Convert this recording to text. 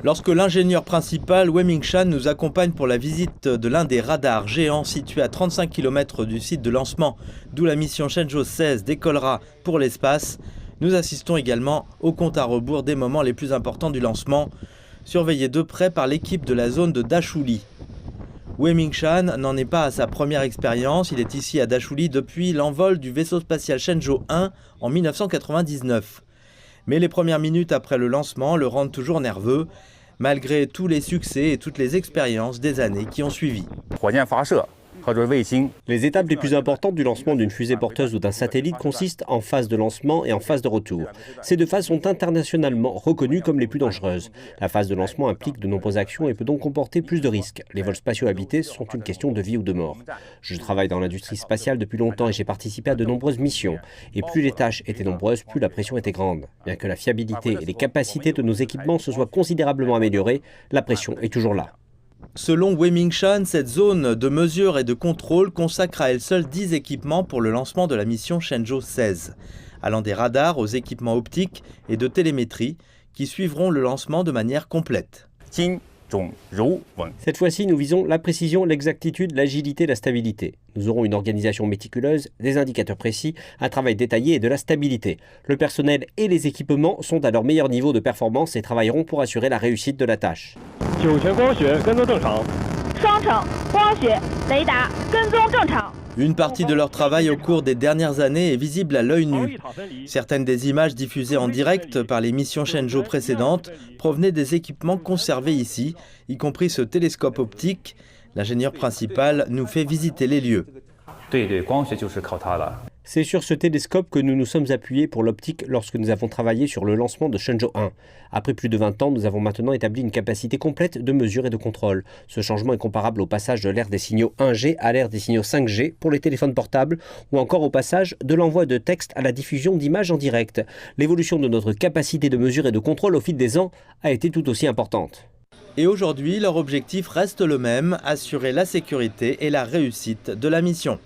Lorsque l'ingénieur principal Wei Mingshan nous accompagne pour la visite de l'un des radars géants situés à 35 km du site de lancement, d'où la mission Shenzhou 16 décollera pour l'espace, nous assistons également au compte à rebours des moments les plus importants du lancement, surveillé de près par l'équipe de la zone de Dashuli. Wei Mingshan n'en est pas à sa première expérience, il est ici à Dashuli depuis l'envol du vaisseau spatial Shenzhou 1 en 1999. Mais les premières minutes après le lancement le rendent toujours nerveux, malgré tous les succès et toutes les expériences des années qui ont suivi. Les étapes les plus importantes du lancement d'une fusée porteuse ou d'un satellite consistent en phase de lancement et en phase de retour. Ces deux phases sont internationalement reconnues comme les plus dangereuses. La phase de lancement implique de nombreuses actions et peut donc comporter plus de risques. Les vols spatiaux habités sont une question de vie ou de mort. Je travaille dans l'industrie spatiale depuis longtemps et j'ai participé à de nombreuses missions. Et plus les tâches étaient nombreuses, plus la pression était grande. Bien que la fiabilité et les capacités de nos équipements se soient considérablement améliorées, la pression est toujours là. Selon Wei Mingshan, cette zone de mesure et de contrôle consacre à elle seule 10 équipements pour le lancement de la mission Shenzhou 16, allant des radars aux équipements optiques et de télémétrie qui suivront le lancement de manière complète. Cette fois-ci, nous visons la précision, l'exactitude, l'agilité, la stabilité. Nous aurons une organisation méticuleuse, des indicateurs précis, un travail détaillé et de la stabilité. Le personnel et les équipements sont à leur meilleur niveau de performance et travailleront pour assurer la réussite de la tâche. Une partie de leur travail au cours des dernières années est visible à l'œil nu. Certaines des images diffusées en direct par les missions Shenzhou précédentes provenaient des équipements conservés ici, y compris ce télescope optique. L'ingénieur principal nous fait visiter les lieux. C'est sur ce télescope que nous nous sommes appuyés pour l'optique lorsque nous avons travaillé sur le lancement de Shenzhou 1. Après plus de 20 ans, nous avons maintenant établi une capacité complète de mesure et de contrôle. Ce changement est comparable au passage de l'ère des signaux 1G à l'ère des signaux 5G pour les téléphones portables ou encore au passage de l'envoi de texte à la diffusion d'images en direct. L'évolution de notre capacité de mesure et de contrôle au fil des ans a été tout aussi importante. Et aujourd'hui, leur objectif reste le même, assurer la sécurité et la réussite de la mission.